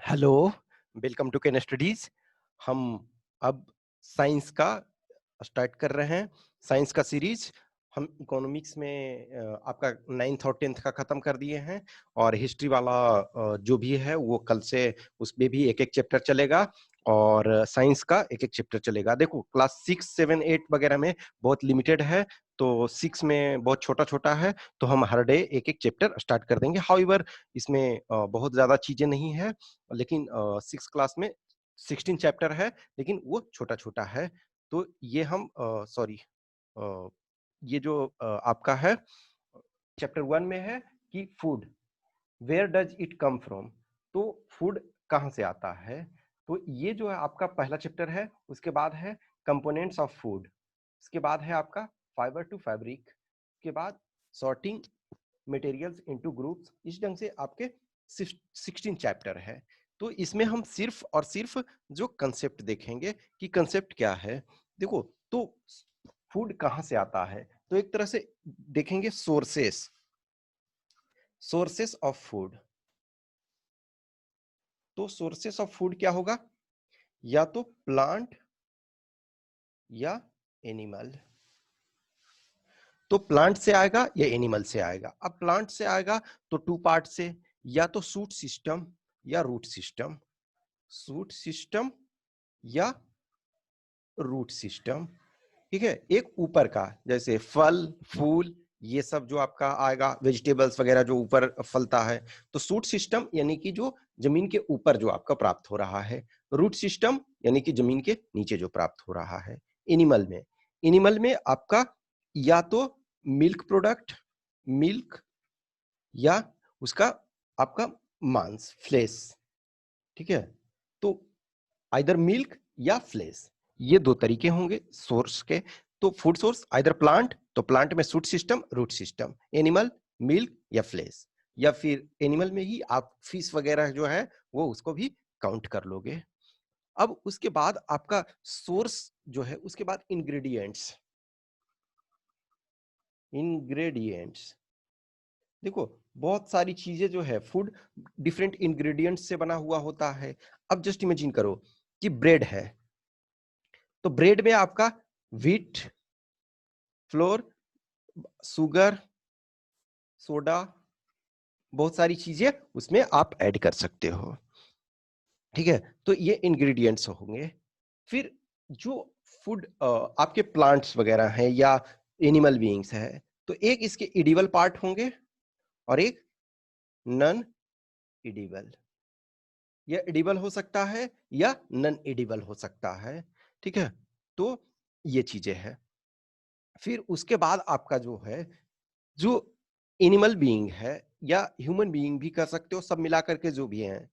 Hello, welcome to Ken Studies. हम अब science का स्टार्ट कर रहे हैं, साइंस का सीरीज। हम इकोनॉमिक्स में आपका 9th और 10th का खत्म कर दिए हैं और हिस्ट्री वाला जो भी है वो कल से उसमें भी एक एक चैप्टर चलेगा और साइंस का एक एक चैप्टर चलेगा। देखो क्लास 6, 7, 8 वगैरह में बहुत लिमिटेड है, तो 6 में बहुत छोटा छोटा है, तो हम हर डे एक एक चैप्टर स्टार्ट कर देंगे। हाउएवर इसमें बहुत ज्यादा चीजें नहीं है, लेकिन 6 क्लास में 16 चैप्टर है, लेकिन वो छोटा छोटा है। तो ये हम सॉरी ये जो आपका है चैप्टर 1 में है कि food, where does it come from. तो फूड कहाँ से आता है, तो ये जो है आपका पहला चैप्टर है। उसके बाद है कंपोनेंट्स ऑफ फूड, उसके बाद है आपका फाइबर टू फैब्रिक, उसके बाद सॉर्टिंग मटेरियल्स इनटू ग्रुप्स। इस ढंग से आपके 16 चैप्टर है। तो इसमें हम सिर्फ और सिर्फ जो कंसेप्ट देखेंगे कि कंसेप्ट क्या है। देखो, तो फूड कहाँ से आता है, तो एक तरह से देखेंगे सोर्सेस, सोर्सेस ऑफ फूड। तो सोर्सेस ऑफ फूड क्या होगा, या तो प्लांट या एनिमल। तो प्लांट से आएगा या एनिमल से आएगा। अब प्लांट से आएगा तो टू पार्ट से, या तो सूट सिस्टम या रूट सिस्टम, सूट सिस्टम या रूट सिस्टम। ठीक है, एक ऊपर का जैसे फल फूल ये सब जो आपका आएगा, वेजिटेबल्स वगैरह जो ऊपर फलता है, तो सूट सिस्टम यानी कि जो जमीन के ऊपर जो आपका प्राप्त हो रहा है, रूट सिस्टम यानी कि जमीन के नीचे जो प्राप्त हो रहा है। एनिमल में आपका या तो मिल्क प्रोडक्ट, मिल्क, या उसका आपका मांस, फ्लेश। ठीक है, तो आइदर मिल्क या फ्लेश, ये दो तरीके होंगे सोर्स के। तो फूड सोर्स आइदर प्लांट, तो प्लांट में shoot system root system, animal milk या फ्लेश, या फिर एनिमल में ही आप फिश वगैरह जो है वो उसको भी काउंट कर लोगे। अब उसके बाद आपका सोर्स जो है, उसके बाद इंग्रेडिएंट्स। इंग्रेडिएंट्स देखो, बहुत सारी चीजें जो है फूड डिफरेंट इंग्रेडिएंट्स से बना हुआ होता है। अब जस्ट इमेजिन करो कि ब्रेड है, तो ब्रेड में आपका व्हीट फ्लोर, शुगर, सोडा, बहुत सारी चीजें उसमें आप ऐड कर सकते हो। ठीक है, तो ये इंग्रेडिएंट्स होंगे। फिर जो फूड आपके प्लांट्स वगैरह हैं या एनिमल बीइंग्स है, तो एक इसके एडिबल पार्ट होंगे और एक नॉन एडिबल। या एडिबल हो सकता है या नॉन एडिबल हो सकता है। ठीक है, तो ये चीजें हैं। फिर उसके बाद आपका जो है, जो एनिमल बीइंग है या ह्यूमन बीइंग भी कर सकते हो, सब मिलाकर के जो भी हैं,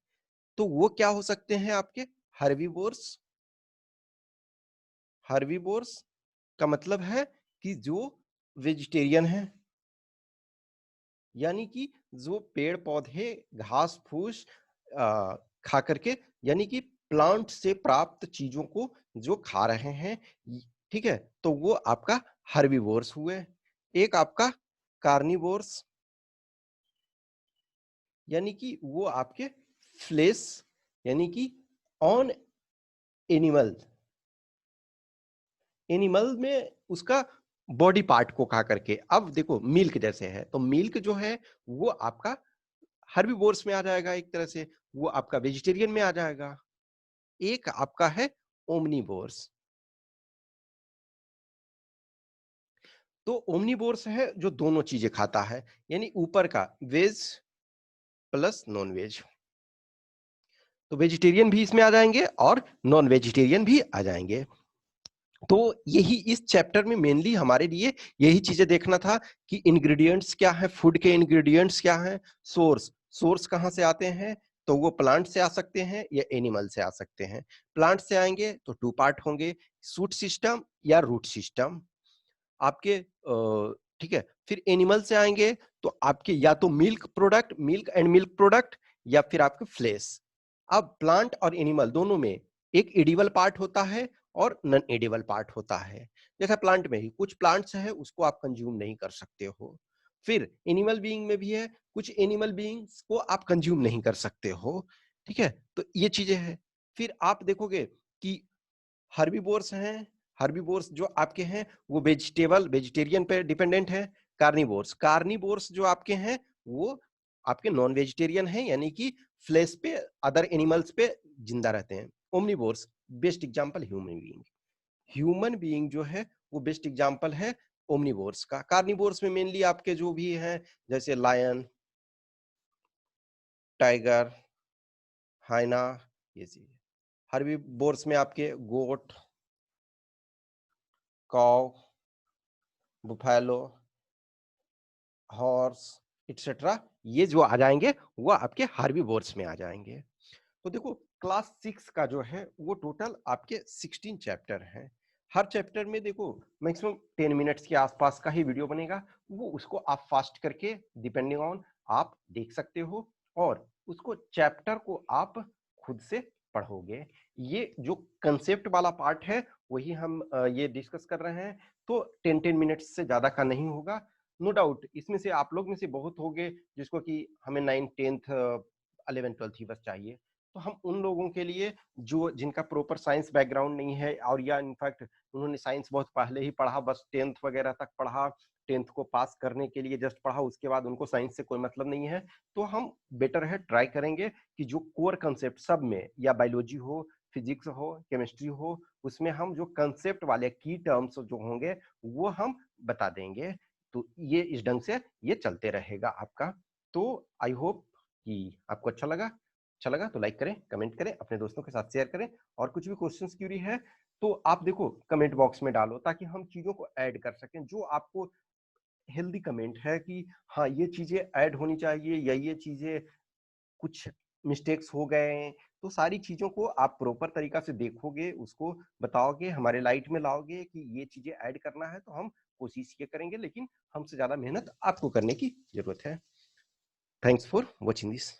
तो वो क्या हो सकते हैं आपके हर्बीवोर्स। हर्बीवोर्स का मतलब है कि जो वेजिटेरियन है, यानी कि जो पेड़ पौधे घास फूस खा करके, यानी कि प्लांट से प्राप्त चीजों को जो खा रहे हैं, ठीक है, तो वो आपका हर्बीवोर्स हुए। एक आपका कार्निवोर्स, यानी कि वो आपके फ्लेश, यानी कि ऑन एनिमल, एनिमल में उसका बॉडी पार्ट को खा करके। अब देखो मिल्क जैसे है, तो मिल्क जो है वो आपका हर्बीवोर्स में आ जाएगा, एक तरह से वो आपका वेजिटेरियन में आ जाएगा। एक आपका है ओमनीवोर्स। तो ओमनीवोर्स है जो दोनों चीजें खाता है, यानी ऊपर का वेज प्लस नॉन वेज। तो वेजिटेरियन भी इसमें आ जाएंगे और नॉन वेजिटेरियन भी आ जाएंगे। तो यही इस चैप्टर में मेनली हमारे लिए यही चीजें देखना था कि इंग्रेडिएंट्स क्या है, फूड के इंग्रेडिएंट्स क्या है, सोर्स, सोर्स कहाँ से आते हैं, तो वो प्लांट से आ सकते हैं या एनिमल से आ सकते हैं। प्लांट से आएंगे तो टू पार्ट होंगे, सूट सिस्टम या रूट सिस्टम आपके। ठीक है, फिर एनिमल से आएंगे तो आपके या तो milk product, milk and milk product, या फिर आपके फ्लेश। अब प्लांट और एनिमल दोनों में एक एडिबल पार्ट होता है और नॉन एडिबल पार्ट होता है। जैसा प्लांट में ही कुछ प्लांट्स है उसको आप कंज्यूम नहीं कर सकते हो। फिर एनिमल बीइंग में भी है, कुछ एनिमल बीइंग्स को आप कंज्यूम नहीं कर सकते हो। ठीक है? तो ये चीज़ें हैं। फिर आप देखोगे कि हर्बीवोर्स हैं, हर्बीवोर्स जो आपके हैं वो वेजिटेरियन पे डिपेंडेंट है। कार्निवोर्स जो आपके हैं वो आपके नॉन वेजिटेरियन हैं, यानी कि फ्लेश पे, अदर एनिमल्स पे जिंदा रहते हैं। Omnivores, best example human being जो है वो बेस्ट एग्जांपल है ओमनिवोर्स का। कार्निवोर्स में मेनली आपके जो भी हैं जैसे लायन, टाइगर, हाइना, ये चीज़। हर्बीवोर्स में आपके गोट, काऊ, बुफैलो, हॉर्स एटसेट्रा, ये जो आ जाएंगे वो आपके हार्बीवोर्स में आ जाएंगे। तो देखो क्लास 6 का जो है वो टोटल आपके 16 चैप्टर हैं। हर चैप्टर में देखो मैक्सिमम 10 मिनट्स के आसपास का ही वीडियो बनेगा, वो उसको आप फास्ट करके डिपेंडिंग ऑन आप देख सकते हो, और उसको चैप्टर को आप खुद से पढ़ोगे। ये जो कंसेप्ट वाला पार्ट है वही हम ये डिस्कस कर रहे हैं, तो 10-10 मिनट्स से ज्यादा का नहीं होगा। नो डाउट इसमें से आप लोग में से बहुत हो गए जिसको कि हमें 9th 10th 11th 12th ही बस चाहिए। तो हम उन लोगों के लिए जो जिनका प्रॉपर साइंस बैकग्राउंड नहीं है, और या इनफैक्ट उन्होंने साइंस बहुत पहले ही पढ़ा, बस 10th वगैरह तक पढ़ा, 10th को पास करने के लिए जस्ट पढ़ा, उसके बाद उनको साइंस से कोई मतलब नहीं है, तो हम बेटर है ट्राई करेंगे कि जो कोर कंसेप्ट सब में, या बायोलॉजी हो, फिजिक्स हो, केमिस्ट्री हो, उसमें हम जो कंसेप्ट वाले की टर्म्स जो होंगे वो हम बता देंगे। तो ये इस ढंग से ये चलते रहेगा आपका। तो आई होप कि आपको अच्छा लगा तो लाइक करें, कमेंट करें, अपने दोस्तों के साथ शेयर करें, और कुछ भी क्वेश्चंस क्यूरी है तो आप देखो कमेंट बॉक्स में डालो, ताकि हम चीजों को ऐड कर सकें। जो आपको हेल्दी कमेंट है कि हाँ ये चीजें ऐड होनी चाहिए, या ये चीजें कुछ मिस्टेक्स हो गए हैं, तो सारी चीजों को आप प्रॉपर तरीका से देखोगे, उसको बताओगे, हमारे लाइट में लाओगे कि ये चीजें ऐड करना है, तो हम कोशिश ये करेंगे, लेकिन हमसे ज्यादा मेहनत आपको करने की जरूरत है। Thanks for watching this.